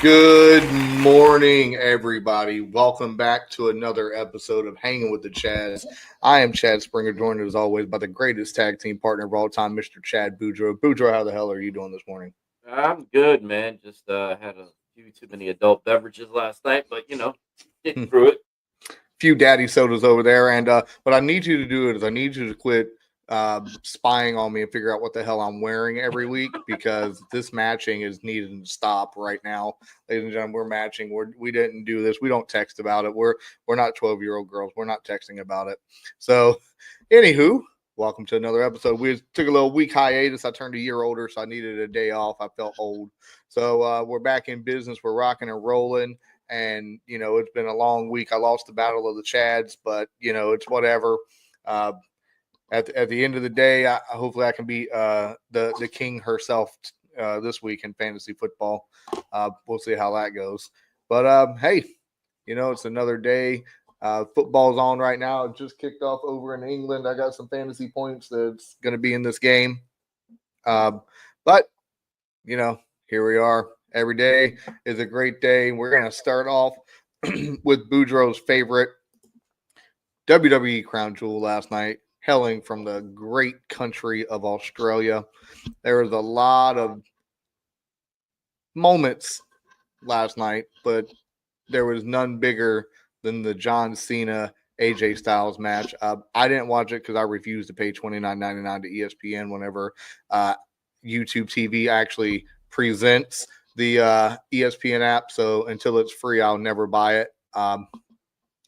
Good morning, everybody. Welcome back to another episode of Hangin With The Chads. I am Chad Springer, joined as always by the greatest tag team partner of all time, Mr. Chad Boudreaux. Boudreaux, how the hell are you doing this morning? I'm good, man. Just had a few too many adult beverages last night, but getting through it. Few daddy sodas over there, and what I need you to do is I need you to quit spying on me and figure out what the hell I'm wearing every week because this matching is needed to stop right now, ladies and gentlemen. We're matching. We didn't do this. We don't text about it. We're not 12-year-old girls. We're not texting about it. So, anywho, welcome to another episode. We took a little week hiatus. I turned a year older, so I needed a day off. I felt old. So we're back in business. We're rocking and rolling. And, it's been a long week. I lost the Battle of the Chads, but, it's whatever. At the end of the day, hopefully I can beat the king herself this week in fantasy football. We'll see how that goes. But, hey, it's another day. Football's on right now. It just kicked off over in England. I got some fantasy points that's going to be in this game. But, here we are. Every day is a great day. We're going to start off with Boudreaux's favorite WWE Crown Jewel last night, hailing from the great country of Australia. There was a lot of moments last night, but there was none bigger than the John Cena AJ Styles match. I didn't watch it because I refused to pay $29.99 to ESPN whenever YouTube TV actually presents the ESPN app. So until it's free, I'll never buy it.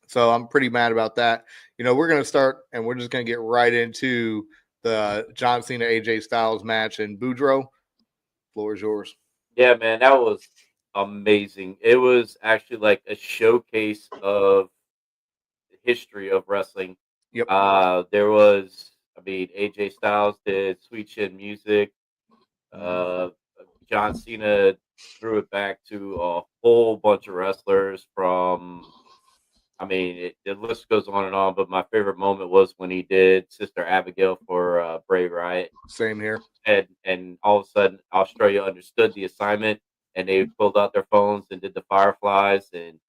So I'm pretty mad about that. We're going to start and we're just going to get right into the John Cena AJ Styles match. And Boudreaux, floor is yours. Yeah, man, that was amazing. It was actually like a showcase of the history of wrestling. Yep. There was, AJ Styles did Sweet Chin Music. John Cena threw it back to a whole bunch of wrestlers from, the list goes on and on, but my favorite moment was when he did Sister Abigail for Bray Wyatt. Same here. And all of a sudden, Australia understood the assignment, and they pulled out their phones and did the Fireflies, and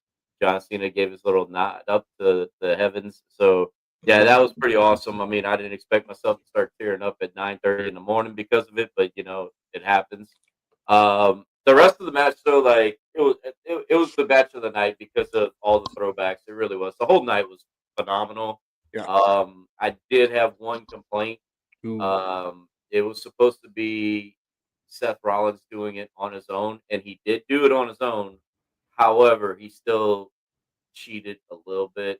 John Cena gave his little nod up to the heavens. So, yeah, that was pretty awesome. I didn't expect myself to start tearing up at 9:30 in the morning because of it, but, it happens. The rest of the match, though, it was the match of the night because of all the throwbacks. It really was. The whole night was phenomenal. Yeah. I did have one complaint. It was supposed to be Seth Rollins doing it on his own, and he did do it on his own. However, he still cheated a little bit.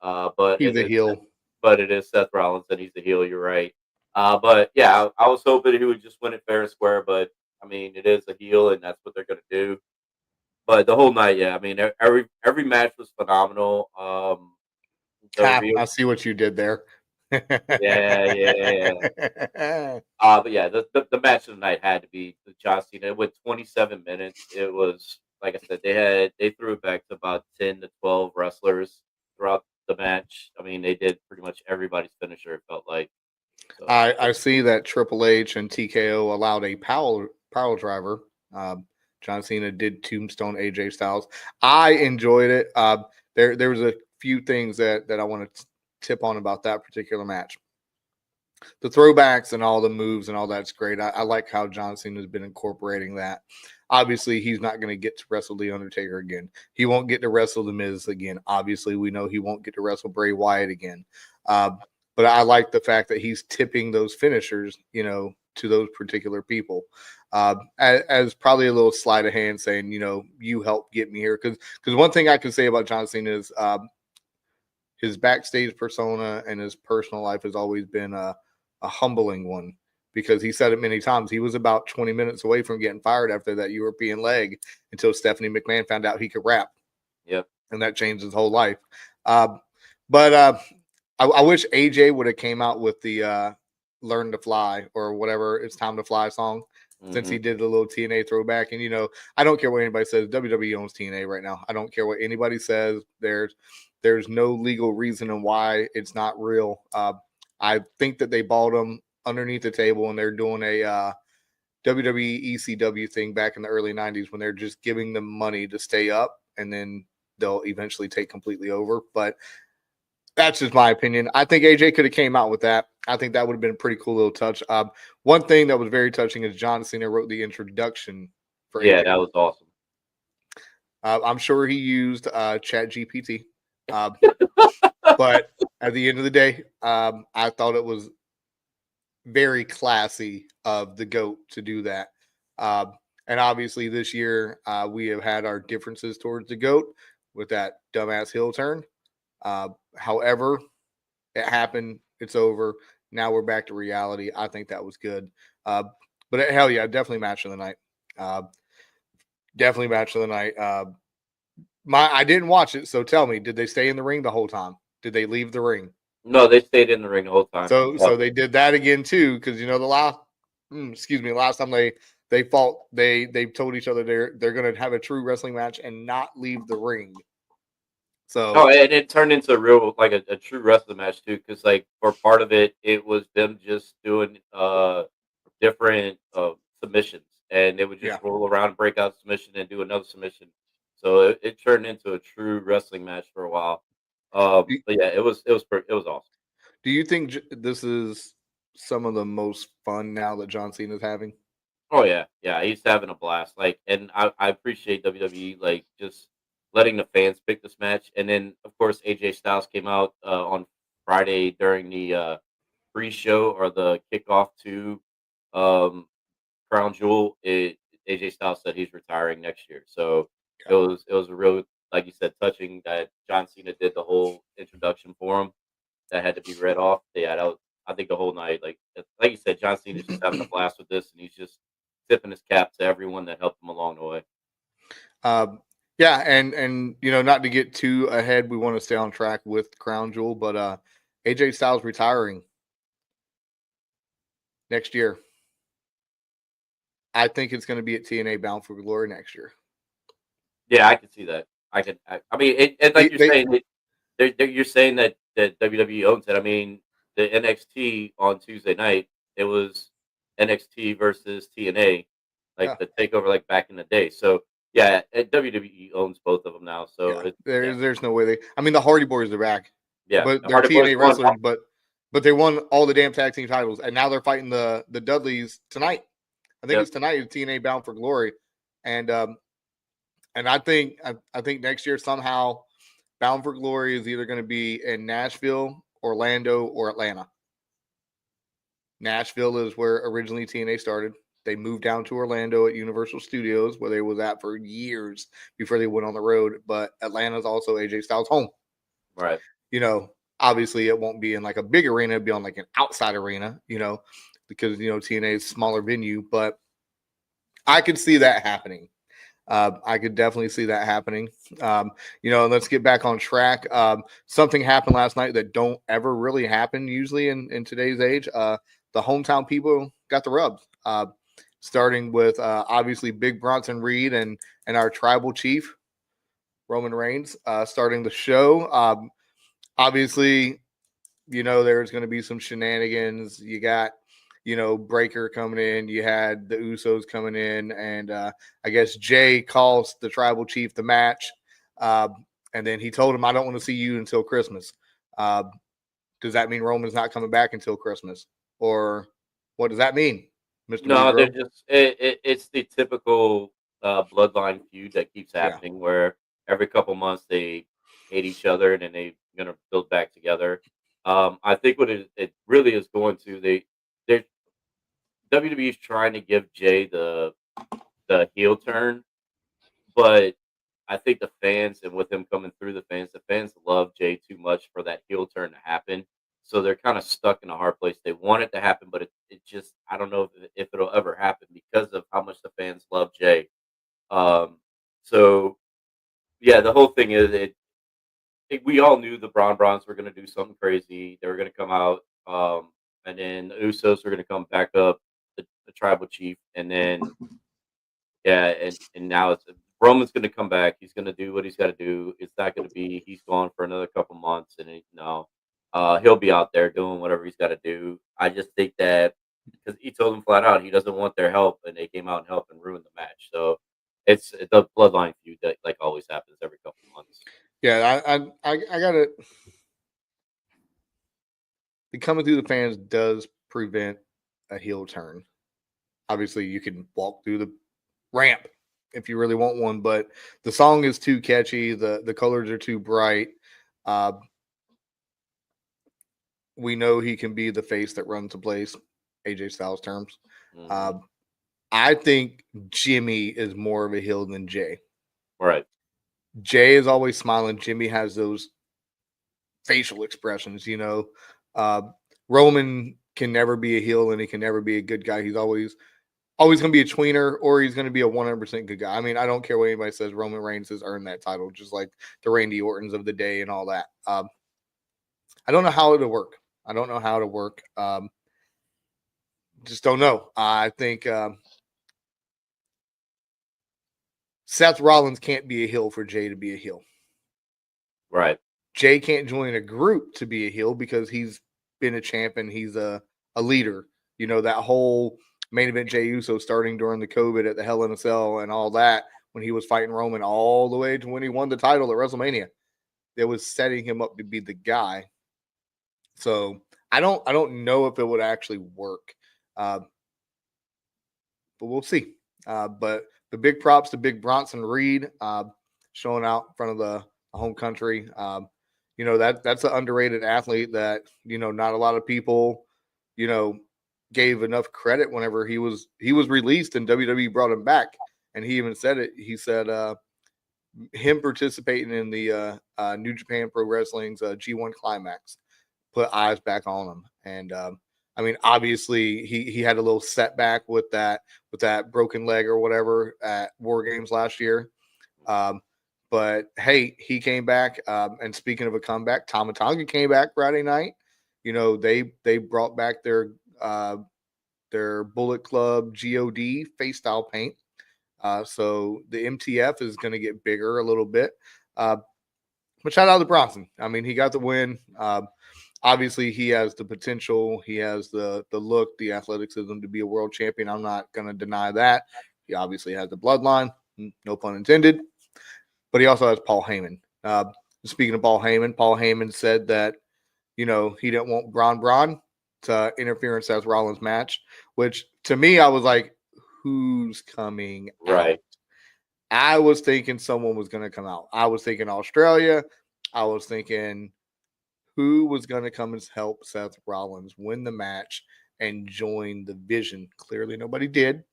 But he's a heel. But it is Seth Rollins, and he's the heel. You're right. But yeah, I was hoping he would just win it fair and square. But it is a heel, and that's what they're going to do. But the whole night, yeah, every match was phenomenal. I see what you did there. Yeah. But yeah, the match of the night had to be the John Cena. It went 27 minutes. It was, like I said, they threw it back to about 10 to 12 wrestlers throughout the match. They did pretty much everybody's finisher, it felt like. So, I see that Triple H and TKO allowed a power driver. John Cena did Tombstone AJ Styles. I enjoyed it. There was a few things that I want to tip on about that particular match. The throwbacks and all the moves and all that's great. I like how John Cena has been incorporating that. Obviously, he's not going to get to wrestle The Undertaker again. He won't get to wrestle The Miz again. Obviously, we know he won't get to wrestle Bray Wyatt again. But I like the fact that he's tipping those finishers, to those particular people. As probably a little sleight of hand saying, you helped get me here. Because one thing I can say about John Cena is his backstage persona and his personal life has always been a humbling one, because he said it many times. He was about 20 minutes away from getting fired after that European leg until Stephanie McMahon found out he could rap. Yep. And that changed his whole life. But I wish AJ would have came out with the Learn to Fly or whatever, It's Time to Fly song, since he did the little TNA throwback. And, I don't care what anybody says. WWE owns TNA right now. I don't care what anybody says. There's no legal reason and why it's not real. I think that they bought them underneath the table, and they're doing a WWE ECW thing back in the early 90s when they're just giving them money to stay up and then they'll eventually take completely over. But that's just my opinion. I think AJ could have came out with that. I think that would have been a pretty cool little touch. One thing that was very touching is John Cena wrote the introduction for Yeah, AJ. that was awesome. I'm sure he used Chat GPT. But at the end of the day, I thought it was very classy of the GOAT to do that. And obviously this year we have had our differences towards the GOAT with that dumbass heel turn. However, it happened. It's over. Now we're back to reality. I think that was good. But hell yeah, definitely match of the night. Definitely match of the night. I didn't watch it, so tell me, did they stay in the ring the whole time? Did they leave the ring? No, they stayed in the ring the whole time. So they did that again too, because the last time they fought, they told each other they're gonna have a true wrestling match and not leave the ring. So and it turned into a real a true wrestling match too, because for part of it, it was them just doing different submissions, and they would just roll around, break out submission, and do another submission. So it turned into a true wrestling match for a while. But yeah, it was awesome. Do you think this is some of the most fun now that John Cena's having? Oh yeah, he's having a blast. And I appreciate WWE just letting the fans pick this match. And then of course AJ Styles came out on Friday during the pre-show or the kickoff to Crown Jewel. AJ Styles said he's retiring next year. So it was a real, like you said, touching that John Cena did the whole introduction for him. That had to be read off. Yeah, that was, I think the whole night, like you said, John Cena's just having a blast with this, and he's just tipping his cap to everyone that helped him along the way. Yeah, and not to get too ahead, we want to stay on track with Crown Jewel, but AJ Styles retiring next year. I think it's going to be at TNA Bound for Glory next year. Yeah, I can see that. I mean, like you're saying, you're saying that WWE owns it. I mean, the NXT on Tuesday night, it was NXT versus TNA, the takeover, back in the day. So yeah, WWE owns both of them now. So there's no way I mean, the Hardy Boys are back. Yeah, but they're TNA wrestlers, but they won all the damn tag team titles, and now they're fighting the Dudleys tonight. I think it's tonight at TNA Bound for Glory, and I think next year somehow Bound for Glory is either going to be in Nashville, Orlando, or Atlanta. Nashville is where originally TNA started. They moved down to Orlando at Universal Studios, where they was at for years before they went on the road. But Atlanta is also AJ Styles' home. Right. Obviously it won't be in a big arena. It'll be on an outside arena, because, TNA is a smaller venue. But I could see that happening. I could definitely see that happening. Let's get back on track. Something happened last night that don't ever really happen usually in today's age. The hometown people got the rubs. Starting with obviously Big Bronson Reed and our tribal chief, Roman Reigns, starting the show. Obviously, there's going to be some shenanigans. You got Breaker coming in. You had the Usos coming in, and I guess Jay calls the tribal chief the match, and then he told him, "I don't want to see you until Christmas." Does that mean Roman's not coming back until Christmas, or what does that mean, Mr. No, Negro? they're just it's the typical bloodline feud that keeps happening, where every couple months they hate each other and then they're gonna build back together. I think what it really is going to they're WWE is trying to give Jay the heel turn, but I think the fans, and with him coming through, the fans love Jay too much for that heel turn to happen. So they're kind of stuck in a hard place. They want it to happen, but it just, I don't know if it'll ever happen because of how much the fans love Jay. So yeah, the whole thing is we all knew the Brons were going to do something crazy. They were going to come out, and then the Usos were going to come back up, the tribal chief, and then and now it's Roman's going to come back. He's going to do what he's got to do. It's not going to be he's gone for another couple months, and he'll be out there doing whatever he's got to do. I just think that because he told them flat out he doesn't want their help, and they came out and helped and ruined the match. So it's the bloodline feud that like always happens every couple of months. Yeah, I got it. The coming through the fans does prevent a heel turn. Obviously, you can walk through the ramp if you really want one, but the song is too catchy. The colors are too bright. Uh, we know he can be the face that runs the place, AJ Styles terms. Mm-hmm. I think Jimmy is more of a heel than Jay. Right. Jay is always smiling. Jimmy has those facial expressions, you know. Roman can never be a heel and he can never be a good guy. He's always going to be a tweener or he's going to be a 100% good guy. I mean, I don't care what anybody says. Roman Reigns has earned that title, just like the Randy Ortons of the day and all that. I don't know how it'll work. I don't know how to work. Just don't know. I think Seth Rollins can't be a heel for Jay to be a heel. Right. Jay can't join a group to be a heel because he's been a champ and he's a leader. You know, that whole main event Jey Uso starting during the COVID at the Hell in a Cell and all that when he was fighting Roman all the way to when he won the title at WrestleMania. It was setting him up to be the guy. So I don't know if it would actually work. But we'll see. But the big props to Big Bronson Reed showing out in front of the home country. You know, that's an underrated athlete that, you know, not a lot of people, you know, gave enough credit whenever he was released and WWE brought him back. And he even said it. He said him participating in the New Japan Pro Wrestling's G1 Climax put eyes back on him. And I mean, obviously he had a little setback with that broken leg or whatever at War Games last year. But hey, he came back. And speaking of a comeback, Tama Tonga came back Friday night. You know, they brought back their Bullet Club God face style paint. So the MTF is going to get bigger a little bit. But shout out to Bronson. I mean, he got the win. Obviously, he has the potential. He has the look, the athleticism to be a world champion. I'm not going to deny that. He obviously has the bloodline, no pun intended. But he also has Paul Heyman. Speaking of Paul Heyman said that, you know, he didn't want Braun to interfere in Seth Rollins' match, which to me, I was like, who's coming Right. out? I was thinking someone was going to come out. I was thinking Australia. I was thinking who was going to come and help Seth Rollins win the match and join the Vision. Clearly, nobody did.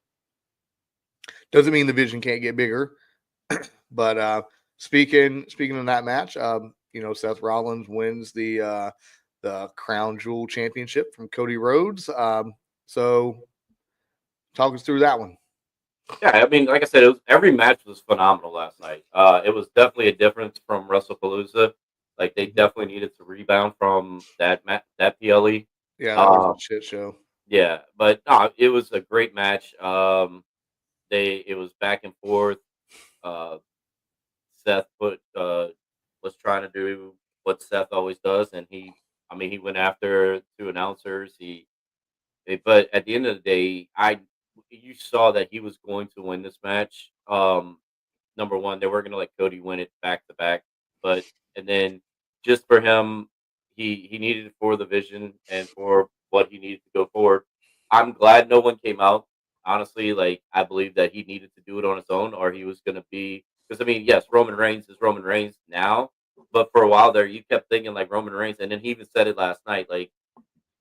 Doesn't mean the Vision can't get bigger. But speaking of that match, you know, Seth Rollins wins the Crown Jewel Championship from Cody Rhodes. So talk us through that one. Yeah, I mean, like I said, every match was phenomenal last night. It was definitely a difference from WrestlePalooza. Like they definitely needed to rebound from that PLE. Yeah, that was a shit show. Yeah, but no, it was a great match. It was back and forth. Uh, Seth was trying to do what Seth always does, and he went after two announcers. But at the end of the day, you saw that he was going to win this match. Number one, they were going to let Cody win it back to back, and then just for him, he needed it for the vision and for what he needed to go forward. I'm glad no one came out. Honestly, like I believe that he needed to do it on his own, or he was going to be because I mean, yes, Roman Reigns is Roman Reigns now, but for a while there, you kept thinking like Roman Reigns, and then he even said it last night, like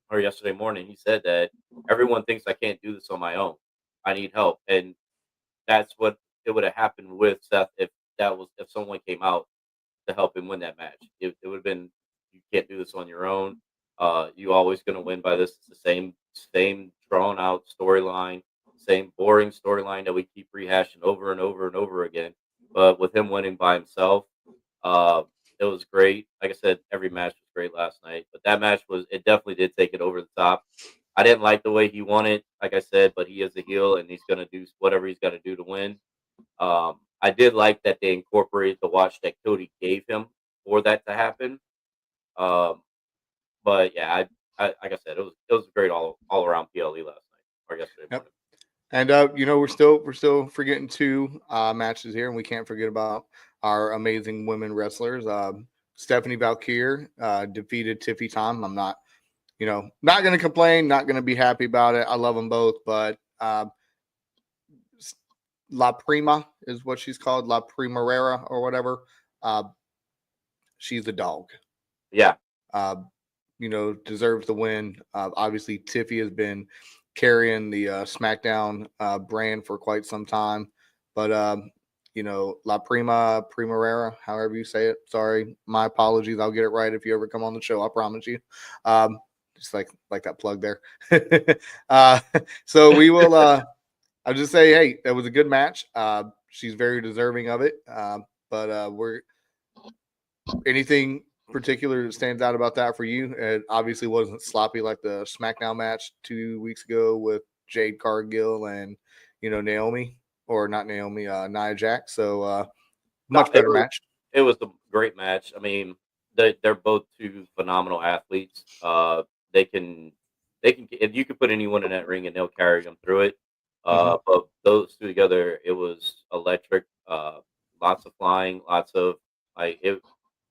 or yesterday morning. He said that everyone thinks I can't do this on my own. I need help, and that's what it would have happened with Seth if someone came out to help him win that match. It would have been you can't do this on your own. You always going to win by this. It's the same drawn out storyline, same boring storyline that we keep rehashing over and over and over again. But with him winning by himself, uh, it was great. Like I said, every match was great last night, but that match it definitely did take it over the top. I didn't like the way he won it, like I said, but he is a heel and he's going to do whatever he's got to do to win. I did like that they incorporated the watch that Cody gave him for that to happen. Um, but yeah, like I said, it was a great all around PLE last night or yesterday Yep. morning. And we're still forgetting two matches here, and we can't forget about our amazing women wrestlers. Stephanie Vaquer defeated Tiffy Tom. I'm not going to complain, not going to be happy about it. I love them both, but La Prima is what she's called, La Primavera or whatever. She's a dog. Yeah. Deserves the win. Obviously, Tiffy has been carrying the SmackDown brand for quite some time, but La Primavera, however you say it. Sorry, my apologies. I'll get it right if you ever come on the show. I promise you. Just like that plug there. So we will. I'll just say, hey, that was a good match. She's very deserving of it. But we're anything particular that stands out about that for you? It obviously wasn't sloppy like the SmackDown match 2 weeks ago with Jade Cargill and Naomi, or not Naomi, Nia Jax. So much better match. It was a great match. I mean, they're both two phenomenal athletes. They can if you could put anyone in that ring and they'll carry them through it. But those two together, it was electric. Lots of flying, lots of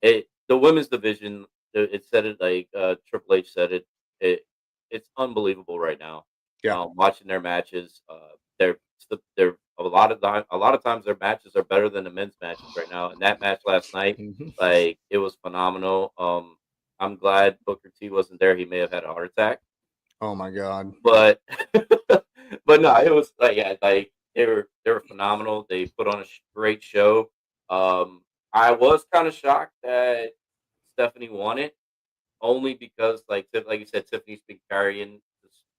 the women's division. It said it like Triple H said it. It's unbelievable right now. Yeah, watching their matches. They're a lot of times their matches are better than the men's matches right now. And that match last night, it was phenomenal. I'm glad Booker T wasn't there. He may have had a heart attack. Oh my God! But but no, it was they were phenomenal. They put on a great show. I was kind of shocked that Stephanie won it, only because like you said, Tiffany's been carrying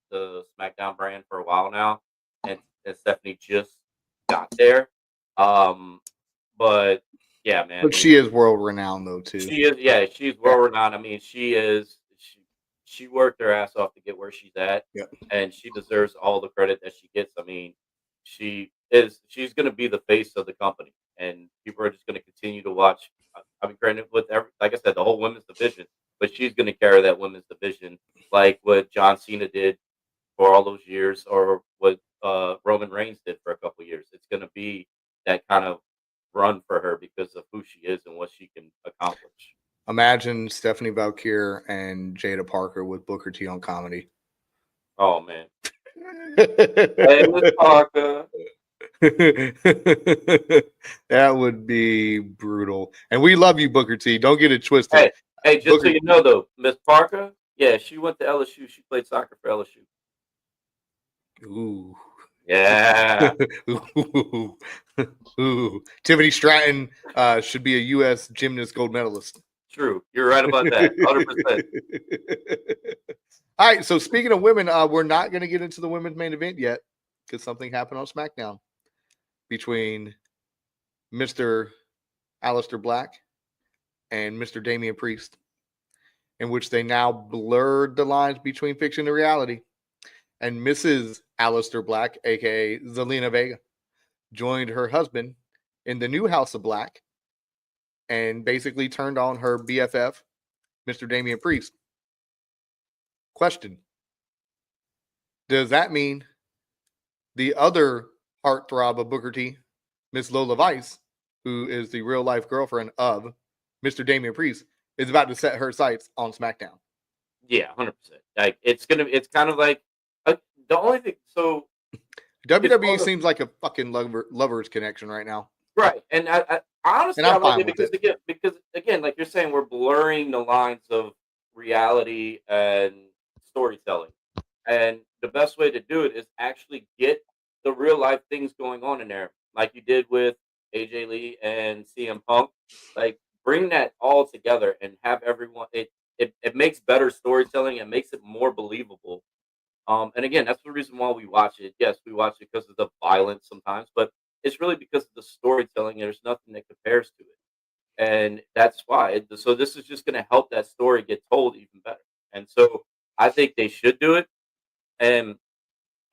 the SmackDown brand for a while now, and Stephanie just got there. But yeah, man. But she is world renowned though too. She is, yeah, she's world renowned. I mean, she worked her ass off to get where she's at, and she deserves all the credit that she gets. I mean, she's going to be the face of the company, and people are just going to continue to watch. I mean, granted, like I said, the whole women's division, but she's going to carry that women's division like what John Cena did for all those years, or what Roman Reigns did for a couple years. It's going to be that kind of run for her because of who she is and what she can accomplish. Imagine Stephanie Vaquer and Jada Parker with Booker T on comedy. Oh man. Hey, Miss Parker. That would be brutal. And we love you, Booker T. Don't get it twisted. Hey, just Booker, so you know though, Miss Parker, yeah, she went to LSU. She played soccer for LSU. Ooh. Yeah. Ooh. Tiffany Stratton should be a U.S. gymnast gold medalist. True. You're right about that. 100%. All right. So speaking of women, we're not going to get into the women's main event yet because something happened on SmackDown between Mr. Aleister Black and Mr. Damian Priest, in which they now blurred the lines between fiction and reality. And Mrs. Aleister Black, a.k.a. Zelina Vega, joined her husband in the new House of Black and basically turned on her BFF, Mr. Damian Priest. Question. Does that mean the other heartthrob of Booker T, Miss Lola Vice, who is the real-life girlfriend of Mr. Damian Priest, is about to set her sights on SmackDown? Yeah, 100%. Like it's kind of like the only thing. So WWE seems like a fucking lovers connection right now. Right, and I honestly, and I'm fine with it because again, like you're saying, we're blurring the lines of reality and storytelling, and the best way to do it is actually get the real life things going on in there, like you did with AJ Lee and CM Punk. Like bring that all together and have everyone. It makes better storytelling and makes it more believable. And again, that's the reason why we watch it. Yes, we watch it because of the violence sometimes, but it's really because of the storytelling. There's nothing that compares to it, and that's why. So this is just going to help that story get told even better. And so I think they should do it. And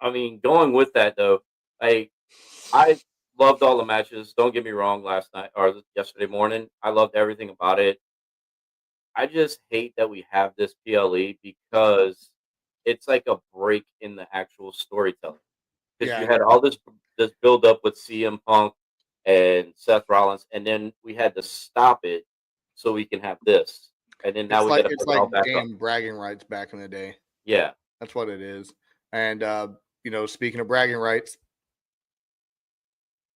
I mean, going with that though, I loved all the matches. Don't get me wrong. Last night or yesterday morning, I loved everything about it. I just hate that we have this PLE because it's like a break in the actual storytelling. Because you Yeah, had all this build up with CM Punk and Seth Rollins, and then we had to stop it so we can have this, and then now we got to it's put it all like back up. damn bragging rights back in the day. Yeah, That's what it is. And speaking of bragging rights,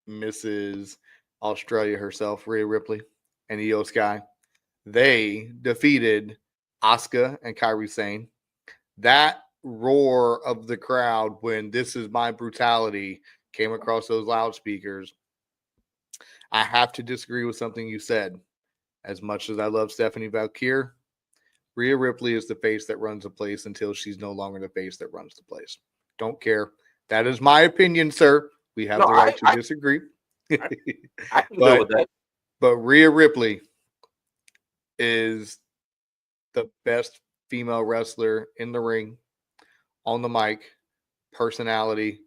Mrs. Australia herself, Rhea Ripley and Iyo Sky, they defeated Asuka and Kairi Sane. That roar of the crowd when "This Is My Brutality" came across those loudspeakers. I have to disagree with something you said. As much as I love Stephanie Vaquer, Rhea Ripley is the face that runs the place until she's no longer the face that runs the place. Don't care. That is my opinion, sir. We have no, the right to disagree. I can go with that. But Rhea Ripley is the best female wrestler in the ring, on the mic, personality,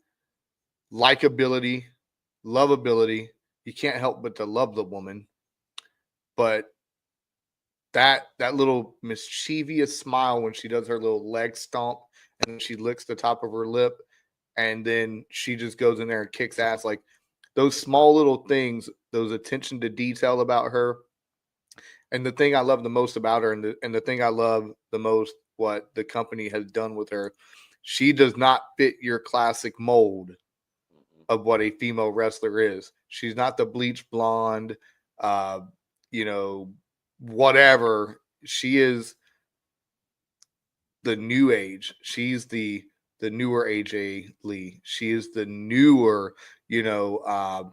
likability, lovability. You can't help but to love the woman. But that little mischievous smile when she does her little leg stomp and then she licks the top of her lip and then she just goes in there and kicks ass, like those small little things, those attention to detail about her. And the thing I love the most about her, and the thing I love the most, what the company has done with her, she does not fit your classic mold of what a female wrestler is. She's not the bleach blonde, uh, whatever. She is the new age. She's the newer AJ Lee. She is the newer, freaking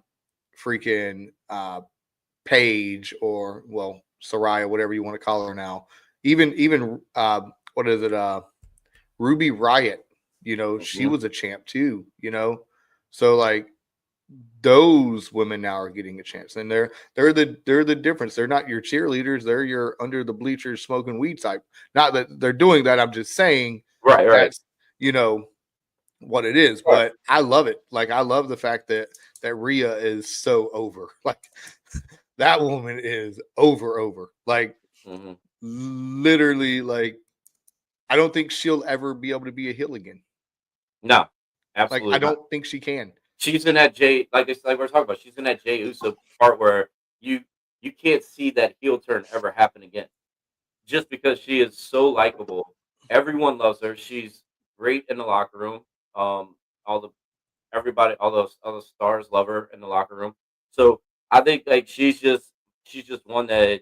Paige, or Soraya, whatever you want to call her now. Even what is it? Ruby Riot. She was a champ too. So like those women now are getting a chance, and they're the difference. They're not your cheerleaders. They're your under the bleachers smoking weed type. Not that they're doing that. I'm just saying Right. that's what it is. Right. But I love it. Like I love the fact that Rhea is so over. Like that woman is over. Like literally, like I don't think she'll ever be able to be a heel again. No, absolutely. Like I don't think she can. She's in that like we're talking about. She's in that Jey Uso part where you can't see that heel turn ever happen again, just because she is so likable. Everyone loves her. She's great in the locker room. Everybody, all those stars love her in the locker room. So I think like she's just one that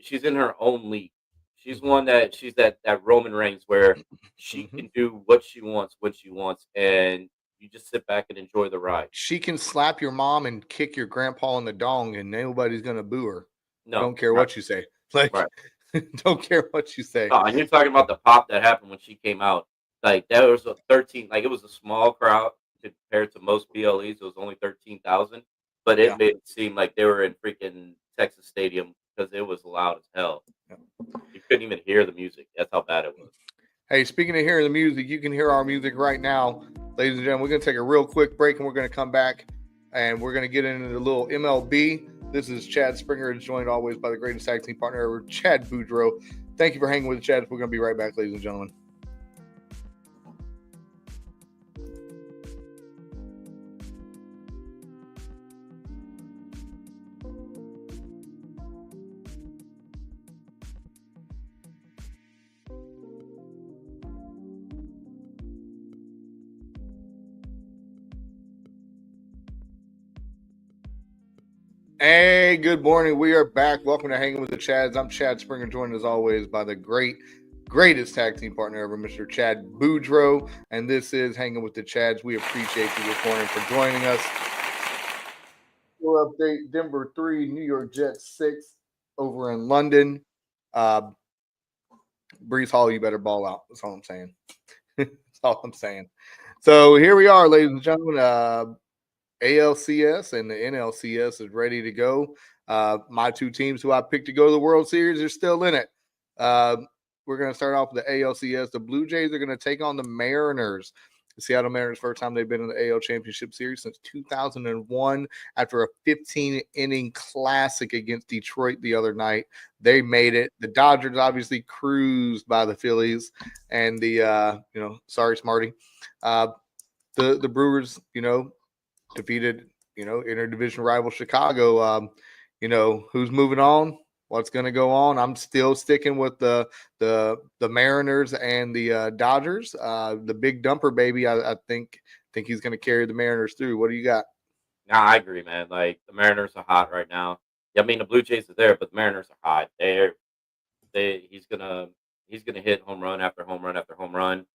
she's in her own league. She's one that she's that Roman Reigns where she can do what she wants when she wants, and you just sit back and enjoy the ride. She can slap your mom and kick your grandpa in the dong, and nobody's gonna boo her. No, don't care what you say. Like, don't care what you say. No, and you're talking about the pop that happened when she came out. Like that was a 13. Like it was a small crowd compared to most PLEs. It was only 13,000, but it made it seem like they were in freaking Texas Stadium because it was loud as hell. Yeah. You couldn't even hear the music. That's how bad it was. Hey, speaking of hearing the music, you can hear our music right now, ladies and gentlemen. We're going to take a real quick break, and we're going to come back, and we're going to get into the little MLB. This is Chad Springer, joined always by the greatest tag team partner ever, Chad Boudreaux. Thank you for hanging with the Chads. We're going to be right back, ladies and gentlemen. Hey, good morning. We are back. Welcome to Hanging with the Chads. I'm Chad Springer, joined as always by the greatest tag team partner ever, Mr. Chad Boudreaux. And this is Hanging with the Chads. We appreciate you this morning for joining us. We'll update: Denver 3, New York Jets 6 over in London. Brees Hall, you better ball out. That's all I'm saying. That's all I'm saying. So here we are, ladies and gentlemen. ALCS and the NLCS is ready to go. My two teams who I picked to go to the World Series are still in it. We're going to start off with the ALCS. The Blue Jays are going to take on the Mariners. The Seattle Mariners, first time they've been in the AL Championship Series since 2001 after a 15-inning classic against Detroit the other night. They made it. The Dodgers obviously cruised by the Phillies and the, sorry, Smarty. The Brewers, defeated, interdivision rival Chicago. Who's moving on? What's going to go on? I'm still sticking with the Mariners and the Dodgers. The big dumper baby, I think he's going to carry the Mariners through. What do you got? Nah, I agree, man. Like the Mariners are hot right now. Yeah, I mean the Blue Jays are there, but the Mariners are hot. He's gonna hit home run after home run after home run.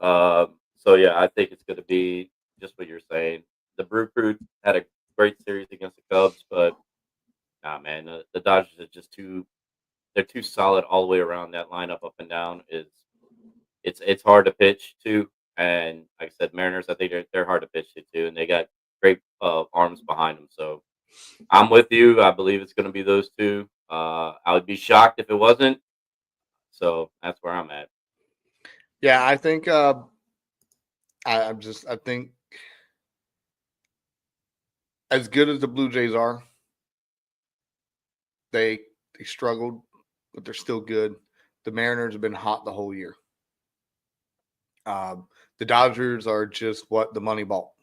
So yeah, I think it's gonna be just what you're saying. The Brew Crew had a great series against the Cubs, but nah, man, the Dodgers are just they're too solid all the way around. That lineup up and down it's hard to pitch to, and like I said, Mariners, I think they're hard to pitch to too, and they got great arms behind them. So I'm with you. I believe it's going to be those two. I would be shocked if it wasn't. So that's where I'm at. Yeah, I think I think as good as the Blue Jays are, they struggled, but they're still good. The Mariners have been hot the whole year. The Dodgers are just what the money ball.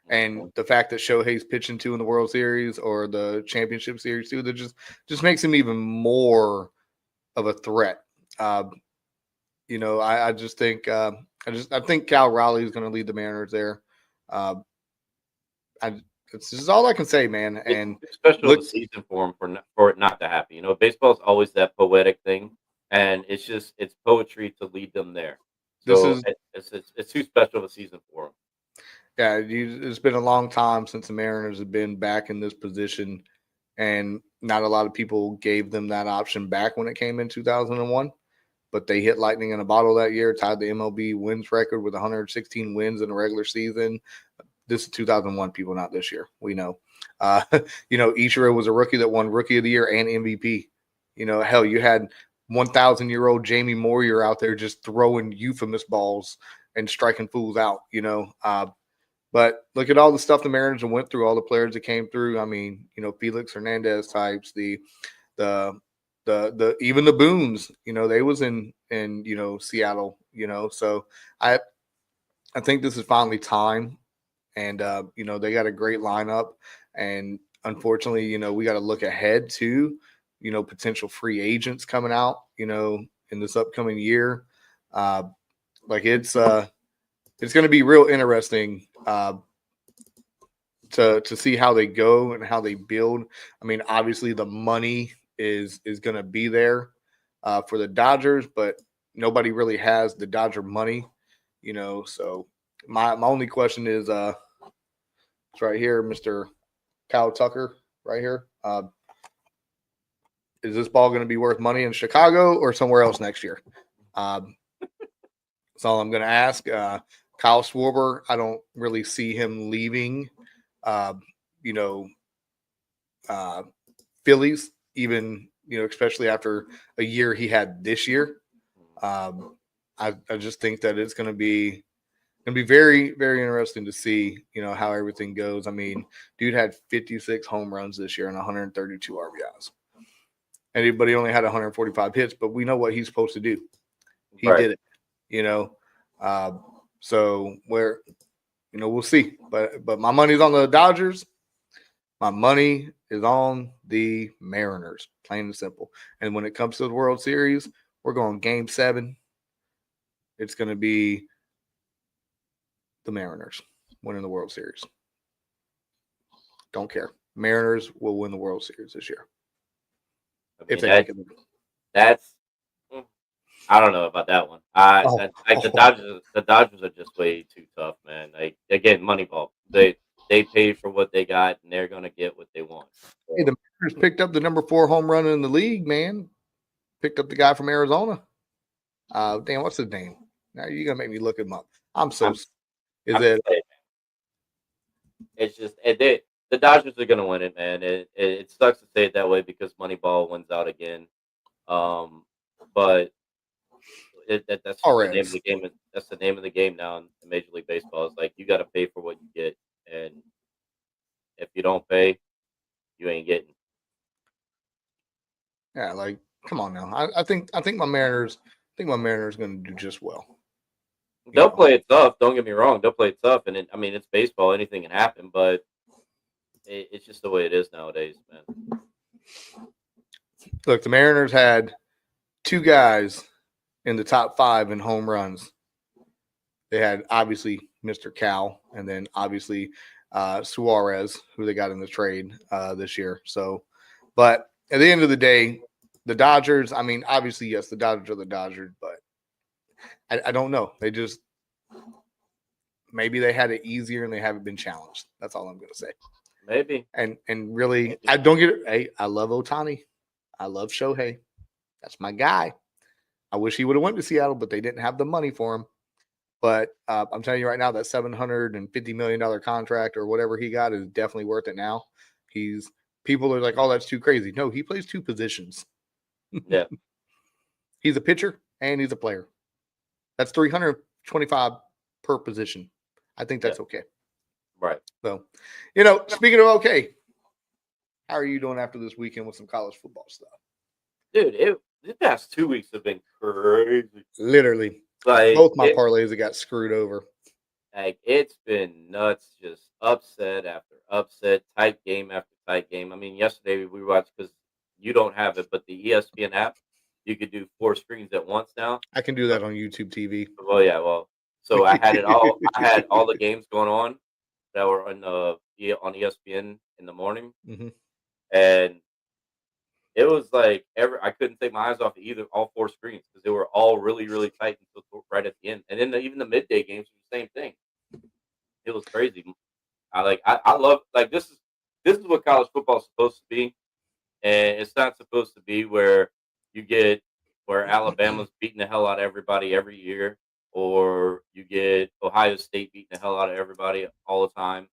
And the fact that Shohei's pitching too in the World Series or the Championship Series too, that just makes him even more of a threat. I just think I think Cal Raleigh is going to lead the Mariners there. It's just all I can say, man. And it's special of a season for him for it not to happen. Baseball is always that poetic thing, and it's poetry to lead them there. So it's too special of a season for him. Yeah, it's been a long time since the Mariners have been back in this position, and not a lot of people gave them that option back when it came in 2001. But they hit lightning in a bottle that year, tied the MLB wins record with 116 wins in the regular season. This is 2001, people, not this year. We know. Ichiro was a rookie that won Rookie of the Year and MVP. Hell, you had 1,000-year-old Jamie Moyer out there just throwing euphemous balls and striking fools out, But look at all the stuff the Mariners went through, all the players that came through. I mean, Felix Hernandez types, the even the Boones, they was in Seattle, So I think this is finally time, and they got a great lineup, and unfortunately, we got to look ahead to potential free agents coming out, in this upcoming year. It's going to be real interesting to see how they go and how they build. I mean, obviously the money is going to be there for the Dodgers, but nobody really has the Dodger money, So my only question is, it's right here, Mr. Kyle Tucker, right here. Is this ball going to be worth money in Chicago or somewhere else next year? That's all I'm going to ask. Kyle Schwarber, I don't really see him leaving, Phillies, even, especially after a year he had this year. I just think that it's going to be very, very interesting to see, how everything goes. I mean, dude had 56 home runs this year and 132 RBIs. Anybody only had 145 hits, but we know what he's supposed to do. He did it, So we'll see. But my money's on the Dodgers. My money is on the Mariners, plain and simple. And when it comes to the World Series, we're going Game 7. It's going to be the Mariners winning the World Series. Don't care. Mariners will win the World Series this year. That's I don't know about that one. The Dodgers are just way too tough, man. Like again, Moneyball. They paid for what they got, and they're gonna get what they want. So. Hey, the Mariners picked up the number 4 home run in the league, man. Picked up the guy from Arizona. Damn, what's his name? Now you're gonna make me look him up. It's just the Dodgers are gonna win it, man. It sucks to say it that way because Moneyball wins out again. But That's just the name of Alres. the game. That's the name of the game now in Major League Baseball. It's like you got to pay for what you get, and if you don't pay, you ain't getting. Yeah, like come on now. I think my Mariners. I think my Mariners going to do just well. They'll play it tough. Don't get me wrong. They'll play it tough, and I mean it's baseball. Anything can happen, but it's just the way it is nowadays, man. Look, the Mariners had 2 guys in the top 5 in home runs. They had obviously Mr. Cal, and then obviously Suarez, who they got in the trade this year. So, but at the end of the day, the Dodgers. I mean, obviously, yes, the Dodgers are the Dodgers, but I don't know. They just maybe they had it easier and they haven't been challenged. That's all I'm going to say. Maybe. And really, I don't get it. Hey, I love Ohtani. I love Shohei. That's my guy. I wish he would have went to Seattle, but they didn't have the money for him. But I'm telling you right now, that $750 million contract or whatever he got is definitely worth it now. People are like, oh, that's too crazy. No, he plays 2 positions. Yeah. He's a pitcher and he's a player. That's $325 per position. I think that's okay. Right. So, speaking of okay, how are you doing after this weekend with some college football stuff? Dude, the past 2 weeks have been crazy. Literally. Like both my parlays that got screwed over. Like it's been nuts, just upset after upset, tight game after tight game. I mean, yesterday we watched because you don't have it, but the ESPN app, you could do 4 screens at once now. I can do that on YouTube TV. Well, yeah, so I had it all. I had all the games going on that were on ESPN in the morning, and it was like I couldn't take my eyes off of all 4 screens because they were all really, really tight until right at the end. And then even the midday games were the same thing. It was crazy. I love this is what college football is supposed to be, and it's not supposed to be where Alabama's beating the hell out of everybody every year, or you get Ohio State beating the hell out of everybody all the time.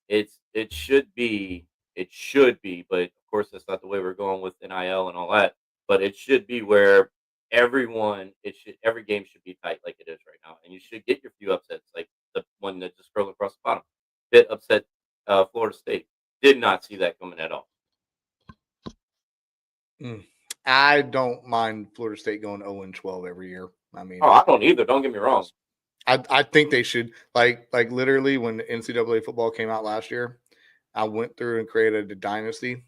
It should be, but of course that's not the way we're going with NIL and all that. But it should be where every game should be tight like it is right now, and you should get your few upsets, like the one that just scrolled across the bottom. That upset Florida State. Did not see that coming at all. I don't mind Florida State going 0-12 every year. I mean, I don't either. Don't get me wrong. I think they should like literally when NCAA football came out last year, I went through and created a dynasty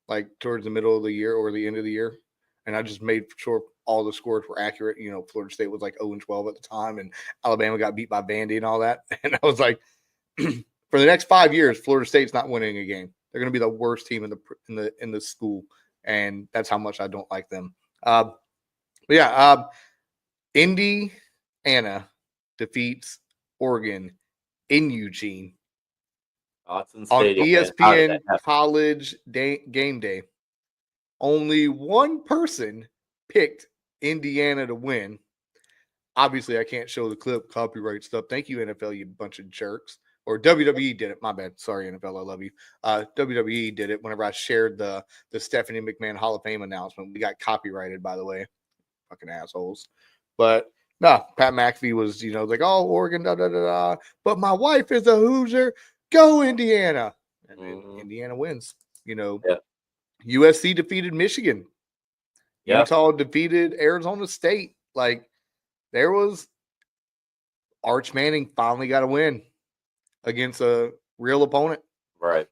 like towards the middle of the year or the end of the year, and I just made sure all the scores were accurate. Florida State was like 0-12 at the time, and Alabama got beat by Vandy and all that. And I was like, for the next 5 years, Florida State's not winning a game. They're going to be the worst team in the school, and that's how much I don't like them. Indiana defeats Oregon in Eugene on ESPN College Game Day. Only one person picked Indiana to win. Obviously, I can't show the clip, copyright stuff. Thank you, NFL, you bunch of jerks. Or WWE did it. My bad. Sorry, NFL. I love you. WWE did it whenever I shared the Stephanie McMahon Hall of Fame announcement. We got copyrighted, by the way. Fucking assholes. But no, Pat McAfee was, like, oh, Oregon, da da da da. But my wife is a Hoosier. Go Indiana. And then Indiana wins. USC defeated Michigan. Utah defeated Arizona State. Like, there was Arch Manning finally got a win against a real opponent. Right.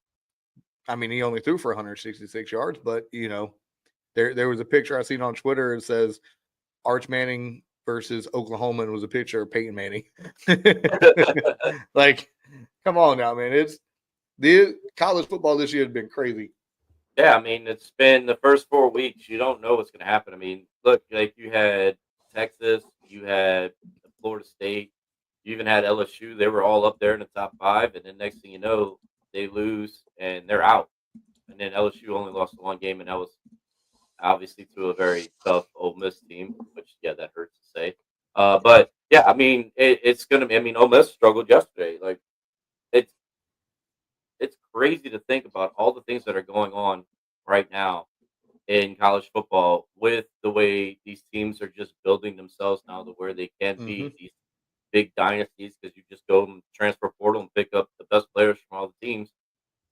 I mean, he only threw for 166 yards, but, there was a picture I seen on Twitter. It says Arch Manning versus Oklahoma, and it was a picture of Peyton Manning. Like, come on now, man. The college football this year has been crazy. Yeah, I mean, it's been the first 4 weeks. You don't know what's going to happen. I mean, look, like you had Texas, you had Florida State, you even had LSU. They were all up there in the top 5, and then next thing you know, they lose and they're out. And then LSU only lost 1 game, and that was obviously to a very tough Ole Miss team, which that hurts to say. But yeah, I mean, it's going to be. I mean, Ole Miss struggled yesterday. Like, it's crazy to think about all the things that are going on right now in college football with the way these these teams are just building themselves now to where they can Mm-hmm. be these big dynasties because you just go and transfer portal and pick up the best players from all the teams.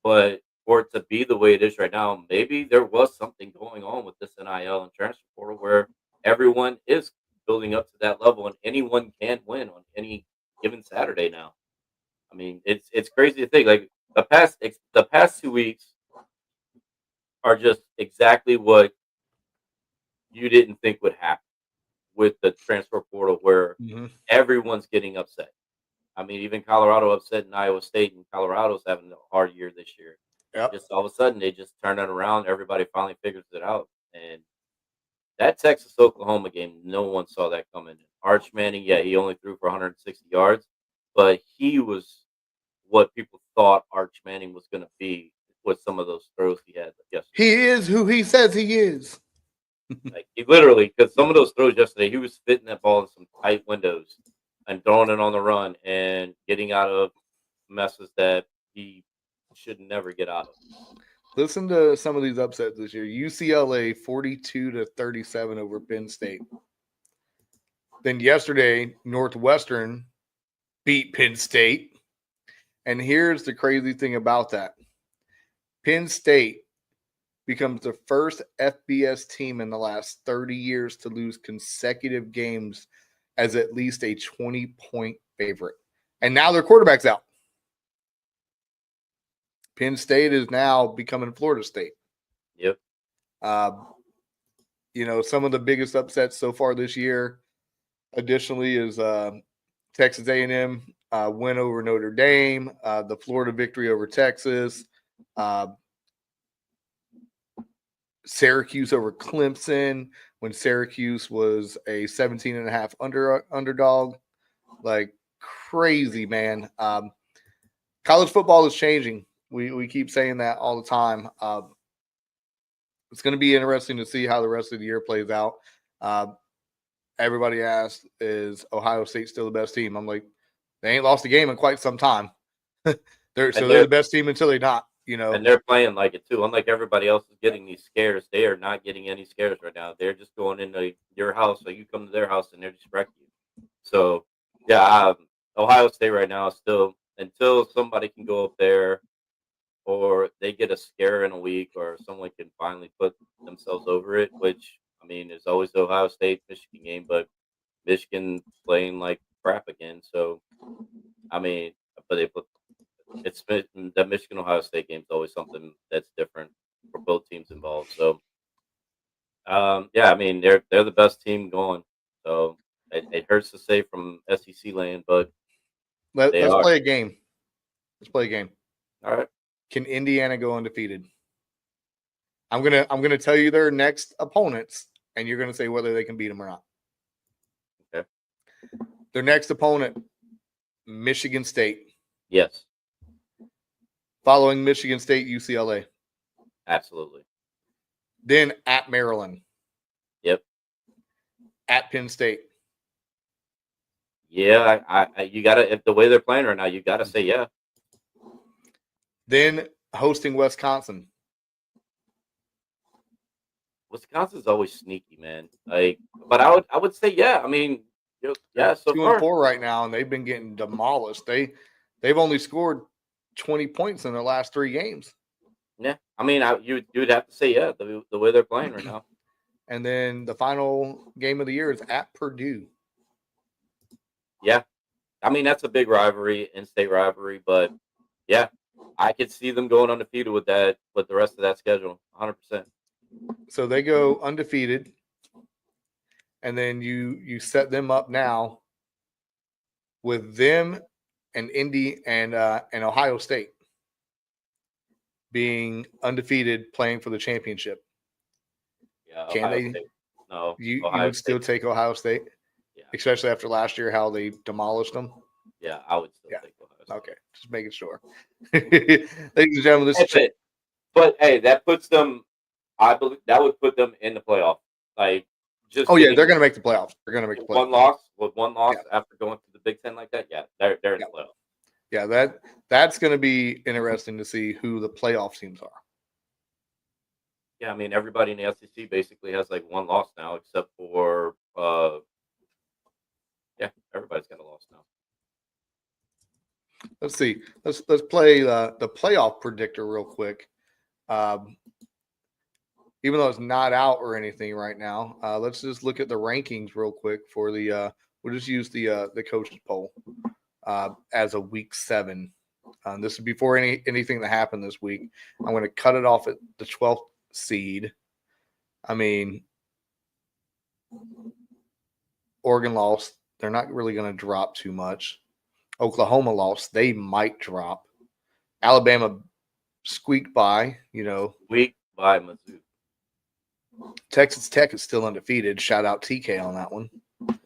But for it to be the way it is right now, maybe there was something going on with this NIL and transfer portal where everyone is building up to that level and anyone can win on any given Saturday now. I mean, it's crazy to think like the past 2 weeks are just exactly what you didn't think would happen with the transfer portal where Mm-hmm. everyone's getting upset. I mean, even Colorado upset in Iowa State, and Colorado's having a hard year this year. Yep. Just all of a sudden, they just turn it around. Everybody finally figures it out. And that Texas Oklahoma game, no one saw that coming. Arch Manning, yeah, he only threw for 160 yards, but he was what people thought Arch Manning was going to be with some of those throws he had yesterday. He is who he says he is. Like he literally, because some of those throws yesterday, he was fitting that ball in some tight windows and throwing it on the run and getting out of messes that he should never get out of. Listen to some of these upsets this year. UCLA 42-37 over Penn State. Then yesterday, Northwestern beat Penn State. And here's the crazy thing about that. Penn State becomes the first FBS team in the last 30 years to lose consecutive games as at least a 20-point favorite. And now their quarterback's out. Penn State is now becoming Florida State. Yep. Some of the biggest upsets so far this year, additionally, is Texas A&M win over Notre Dame, the Florida victory over Texas, Syracuse over Clemson when Syracuse was a 17.5 underdog. Like crazy, man. College football is changing. We keep saying that all the time. It's going to be interesting to see how the rest of the year plays out. Everybody asks, is Ohio State still the best team? I'm like, they ain't lost a game in quite some time. They're the best team until they're not, And they're playing like it too. Unlike everybody else is getting these scares, they are not getting any scares right now. They're just going into your house, or you come to their house, and they're just wrecking you. So, yeah, Ohio State right now is still, until somebody can go up there or they get a scare in a week or someone can finally put themselves over it, which, I mean, there's always the Ohio State-Michigan game, but Michigan playing like crap again. So, I mean, but that Michigan-Ohio State game is always something that's different for both teams involved. So, yeah, I mean, they're the best team going. So it hurts to say from SEC land, but let's play a game. Let's play a game. All right. Can Indiana go undefeated? I'm gonna tell you their next opponents, and you're gonna say whether they can beat them or not. Okay. Their next opponent, Michigan State. Yes. Following Michigan State, UCLA. Absolutely. Then at Maryland. Yep. At Penn State. Yeah, I you gotta, if the way they're playing right now, you gotta say yeah. Then hosting Wisconsin. Wisconsin's always sneaky, man. Like, but I would say yeah. I mean, yeah. So 2-4 right now, and they've been getting demolished. They've only scored 20 points in their last 3 games. Yeah, I mean, you'd have to say yeah. The way they're playing right now. And then the final game of the year is at Purdue. Yeah, I mean that's a big rivalry, in-state rivalry, but yeah, I could see them going undefeated with the rest of that schedule, 100%. So they go undefeated, and then you set them up now with them and Indy and Ohio State being undefeated, playing for the championship. Yeah, Can Ohio they? State. No, You Ohio would still State. take Ohio State, Yeah, especially after last year how they demolished them. yeah, I would still Yeah. take Ohio State. Okay, just making sure. Ladies and gentlemen, this is But hey, that puts them. I believe that would put them in the playoff. Like just Oh yeah, getting they're going to make the playoffs. They're going to make the playoffs. one loss Yeah. after going to the Big Ten like that. Yeah, they're in Yeah. the playoff. Yeah, that's going to be interesting to see who the playoff teams are. Yeah, I mean, everybody in the SEC basically has like one loss now, except for yeah, everybody's got a loss now. Let's see. Let's play the playoff predictor real quick. Even though it's not out or anything right now, let's just look at the rankings real quick for the. We'll just use the coaches poll as a week 7. This is before anything that happened this week. I'm going to cut it off at the 12th seed. I mean, Oregon lost. They're not really going to drop too much. Oklahoma lost. They might drop. Alabama squeaked by, Week by Mizzou. Texas Tech is still undefeated. Shout out TK on that one.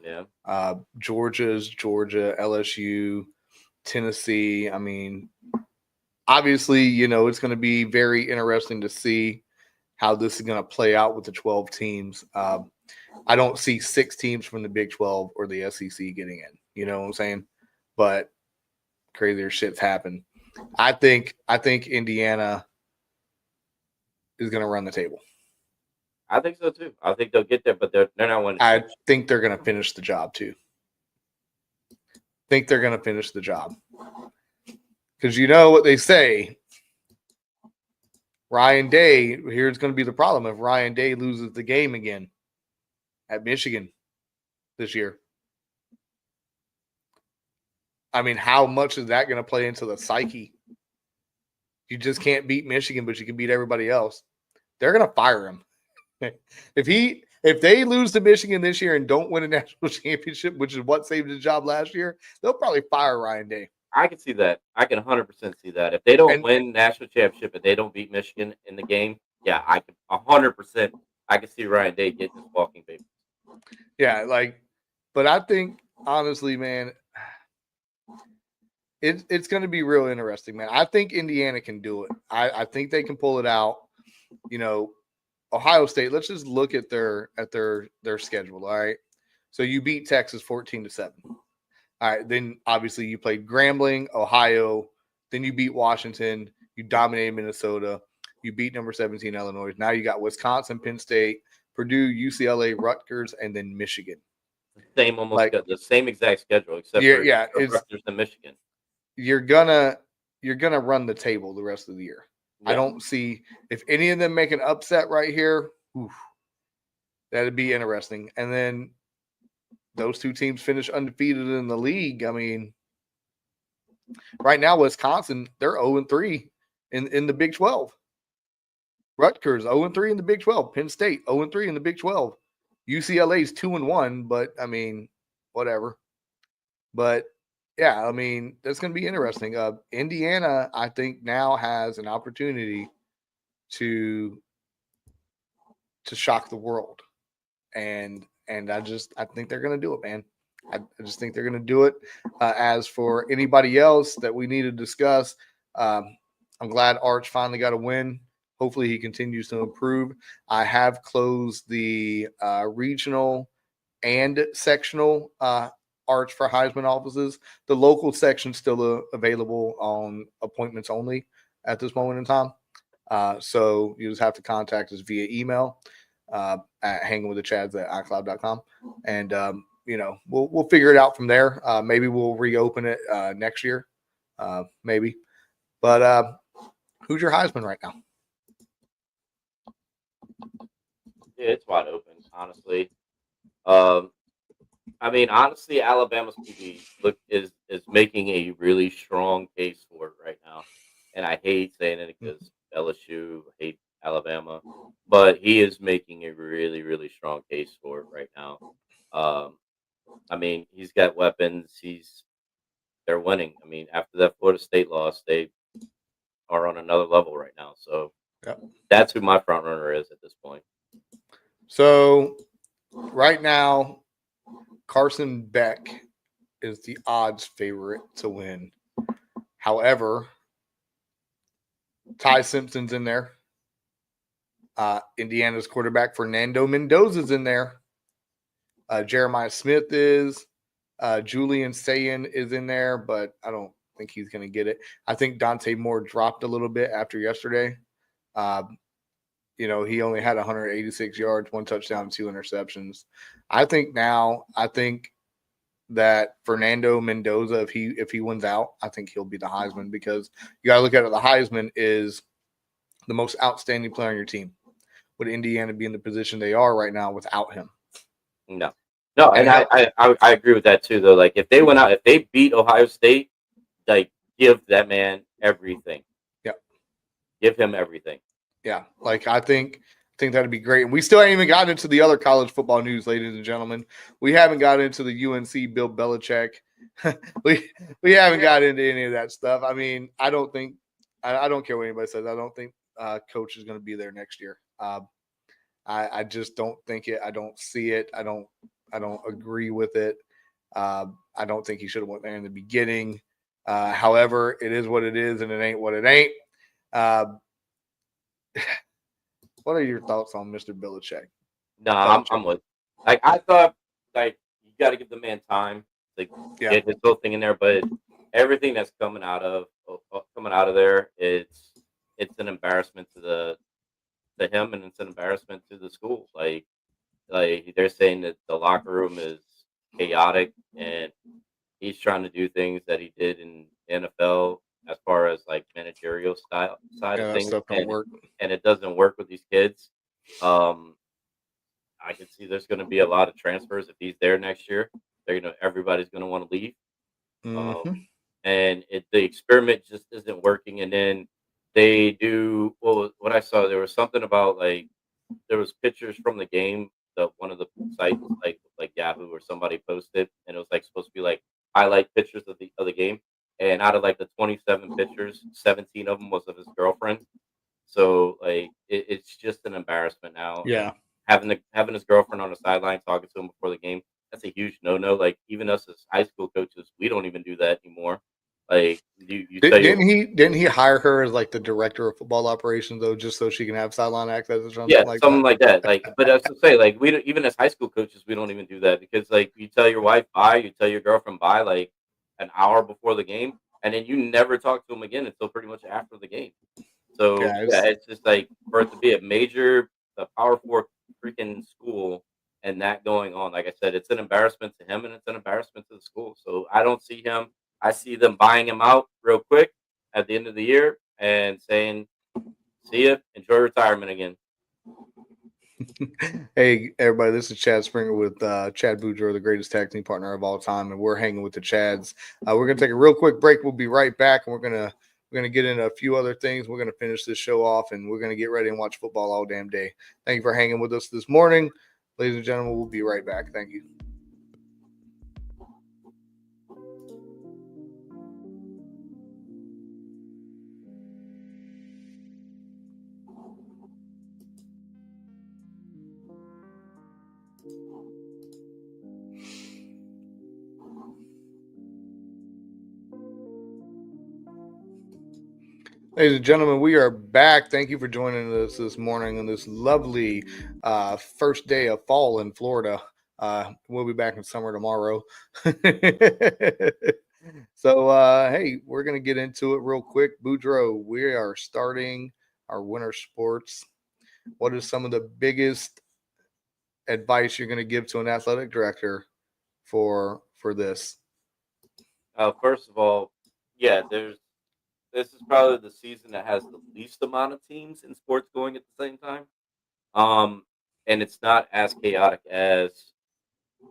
Yeah. Georgia's Georgia, LSU, Tennessee. I mean, obviously, it's going to be very interesting to see how this is going to play out with the 12 teams. I don't see 6 teams from the Big 12 or the SEC getting in. You know what I'm saying? But crazier shit's happen. I think Indiana is going to run the table. I think so too. I think they'll get there, but they're not winning. I think they're going to finish the job too. Think they're going to finish the job. Because you know what they say. Ryan Day, here's going to be the problem. If Ryan Day loses the game again at Michigan this year, I mean, how much is that going to play into the psyche? You just can't beat Michigan, but you can beat everybody else. They're going to fire him. If they lose to Michigan this year and don't win a national championship, which is what saved his job last year, they'll probably fire Ryan Day. I can see that. I can 100% see that. If they don't win national championship and they don't beat Michigan in the game, yeah, I can 100%. I can see Ryan Day getting his walking papers. Yeah, but I think honestly, man, it's going to be real interesting, man. I think Indiana can do it. I think they can pull it out. Ohio State, let's just look at their schedule, all right? So you beat Texas 14-7. All right, then obviously you played Grambling, Ohio, then you beat Washington, you dominated Minnesota, you beat number 17 Illinois. Now you got Wisconsin, Penn State, Purdue, UCLA, Rutgers, and then Michigan. The same exact schedule, except for Rutgers and Michigan. You're gonna run the table the rest of the year. Yeah. I don't see if any of them make an upset right here. That'd be interesting. And then those 2 teams finish undefeated in the league. I mean, right now Wisconsin, they're 0-3 in the Big 12. Rutgers 0-3 in the Big 12. Penn State 0-3 in the Big 12. UCLA's 2-1, but I mean, whatever. But yeah, I mean, that's going to be interesting. Indiana, I think, now has an opportunity to shock the world, and I think they're going to do it, man. I just think they're going to do it. As for anybody else that we need to discuss, I'm glad Arch finally got a win. Hopefully, he continues to improve. I have closed the regional and sectional Arch for Heisman offices. The local section still available on appointments only at this moment in time. So you just have to contact us via email at hangingwiththechads@icloud.com. And, we'll figure it out from there. Maybe we'll reopen it next year. Maybe. But who's your Heisman right now? Yeah, it's wide open, honestly. I mean, honestly, Alabama's QB is making a really strong case for it right now, and I hate saying it because LSU hate Alabama, but he is making a really, really strong case for it right now. I mean, he's got weapons. They're winning. I mean, after that Florida State loss, they are on another level right now. So that's who my front runner is at this point. So right now, Carson Beck is the odds favorite to win. However, Ty Simpson's in there. Indiana's quarterback Fernando Mendoza's in there. Jeremiah Smith is. Julian Sayin is in there, but I don't think he's going to get it. I think Dante Moore dropped a little bit after yesterday. he only had 186 yards, 1 touchdown, 2 interceptions. I think that Fernando Mendoza, if he wins out, I think he'll be the Heisman, because you got to look at it. The Heisman is the most outstanding player on your team. Would Indiana be in the position they are right now without him? No, and I agree with that too. Though, like if they beat Ohio State, like give that man everything. Yeah, give him everything. Yeah, like I think that'd be great. And we still ain't even gotten into the other college football news, ladies and gentlemen. We haven't got into the UNC Bill Belichick. we haven't got into any of that stuff. I mean, I don't care what anybody says. I don't think coach is going to be there next year. I just don't think it. I don't see it. I don't agree with it. I don't think he should have went there in the beginning. However, it is what it is, and it ain't what it ain't. What are your thoughts on Mr. Belichick? No, I'm with. Like I thought, like you got to give the man time to get his whole thing in there. But everything that's coming out of there, it's an embarrassment to him, and it's an embarrassment to the school. Like they're saying that the locker room is chaotic, and he's trying to do things that he did in NFL as far as like managerial side of things, stuff don't work, and it doesn't work with these kids. I can see there's going to be a lot of transfers if he's there next year. Everybody's going to want to leave, and the experiment just isn't working. And then they do what I saw. There was something about like there was pictures from the game that one of the sites like Yahoo or somebody posted, and it was like supposed to be like highlight pictures of the game. And out of like the 27 pictures, 17 of them was of his girlfriend. So like it's just an embarrassment now. Yeah, having his girlfriend on the sideline talking to him before the game, that's a huge no. Like even us as high school coaches, we don't even do that anymore. Like didn't he hire her as like the director of football operations though, just so she can have sideline access or something? Yeah, something like that. Like, but as to say, like we don't, even as high school coaches, we don't even do that, because like you tell your wife bye, you tell your girlfriend bye, like an hour before the game, and then you never talk to them again until pretty much after the game. So it's just like for it to be a Power 4 freaking school, and that going on. Like I said, it's an embarrassment to him, and it's an embarrassment to the school. So I don't see him. I see them buying him out real quick at the end of the year and saying, "See ya, enjoy retirement again." Hey, everybody, this is Chad Springer with Chad Boudreaux, the greatest tag team partner of all time, and we're hanging with the Chads. We're going to take a real quick break. We'll be right back, and we're going to get into a few other things. We're going to finish this show off, and we're going to get ready and watch football all damn day. Thank you for hanging with us this morning. Ladies and gentlemen, we'll be right back. Thank you. Ladies and gentlemen, we are back. Thank you for joining us this morning on this lovely first day of fall in Florida. We'll be back in summer tomorrow. So, hey, we're going to get into it real quick. Boudreaux, we are starting our winter sports. What is some of the biggest advice you're going to give to an athletic director for this? First of all, this is probably the season that has the least amount of teams in sports going at the same time. And it's not as chaotic as